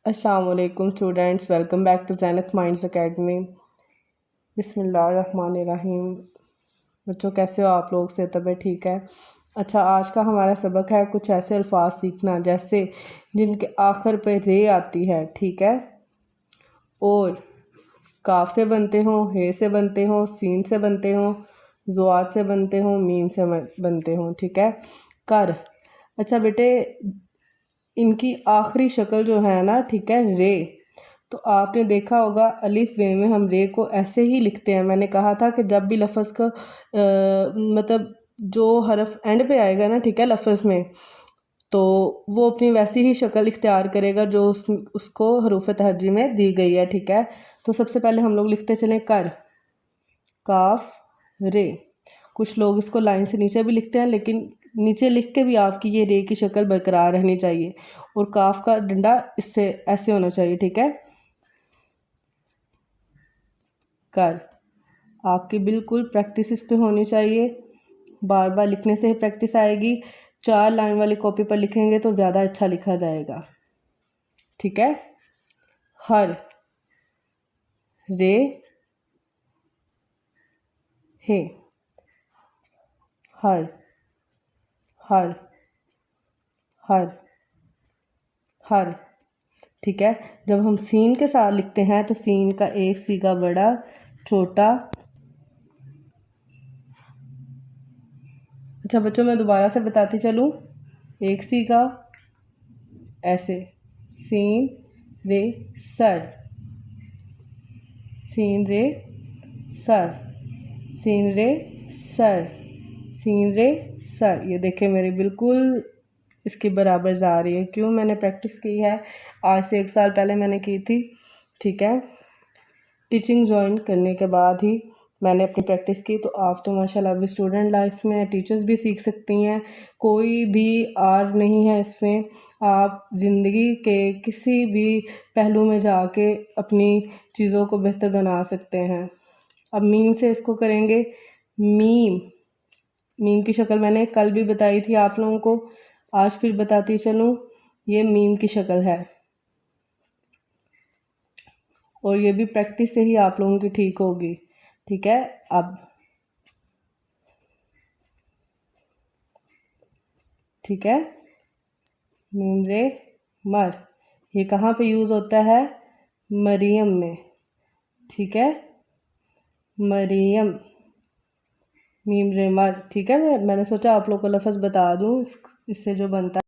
अस्सलाम वालेकुम students, welcome back to Zeenat minds academy. बिस्मिल्लाहिर्रहमानिर्रहीम। बच्चों, कैसे हो आप लोग? से तबीयत ठीक है? अच्छा, आज का हमारा सबक है कुछ ऐसे अल्फाज सीखना जैसे जिनके आखिर पे रे आती है, ठीक है, और काफ से बनते हों, हे से बनते हों, सीन से बनते हों, ज़ुआत से बनते हों, मीम से बनते हों, ठीक है। कर। अच्छा बेटे, इनकी आखिरी शक्ल जो है ना, ठीक है, रे। तो आपने देखा होगा अलिफ वे में हम रे को ऐसे ही लिखते हैं। मैंने कहा था कि जब भी लफ्ज़ का मतलब जो हरफ एंड पे आएगा ना, ठीक है, लफ्ज़ में, तो वो अपनी वैसी ही शक्ल इख्तियार करेगा जो उसको हरूफ तहज्जी में दी गई है, ठीक है। तो सबसे पहले हम लोग लिखते चलें कर, काफ, रे। कुछ लोग इसको लाइन से नीचे भी लिखते हैं, लेकिन नीचे लिख के भी आपकी ये रे की शक्ल बरकरार रहनी चाहिए और काफ का डंडा इससे ऐसे होना चाहिए, ठीक है। कर। आपकी बिल्कुल प्रैक्टिस इस पे होनी चाहिए, बार बार लिखने से ही प्रैक्टिस आएगी। 4 लाइन वाली कॉपी पर लिखेंगे तो ज़्यादा अच्छा लिखा जाएगा, ठीक है। हर, रे, हे, हर, हर, हर, हर, ठीक है। जब हम सीन के साथ लिखते हैं तो सीन का एक सीगा बड़ा, छोटा। अच्छा बच्चों, मैं दोबारा से बताती चलूँ। एक सीगा ऐसे, सीन रे सर, सीन रे सर, सीन रे सर, सीन रे सर। ये देखें मेरी बिल्कुल इसके बराबर जा रही है। क्यों? मैंने प्रैक्टिस की है, आज से 1 साल पहले मैंने की थी, ठीक है। टीचिंग ज्वाइन करने के बाद ही मैंने अपनी प्रैक्टिस की। तो आप तो माशाल्लाह अभी स्टूडेंट लाइफ में टीचर्स भी सीख सकती हैं, कोई भी आर नहीं है इसमें। आप ज़िंदगी के किसी भी पहलू में जाके अपनी चीज़ों को बेहतर बना सकते हैं। अब मीम से इसको करेंगे। मीम, मीम की शक्ल मैंने कल भी बताई थी आप लोगों को, आज फिर बताती चलूँ। ये मीम की शक्ल है और ये भी प्रैक्टिस से ही आप लोगों की ठीक होगी, ठीक है। अब ठीक है, मीम रे मर, ये कहाँ पे यूज़ होता है? मरियम में, ठीक है, मरियम, मीम रे मर, ठीक है। मैंने सोचा आप लोग को लफ्ज़ बता दूँ इससे जो बनता है।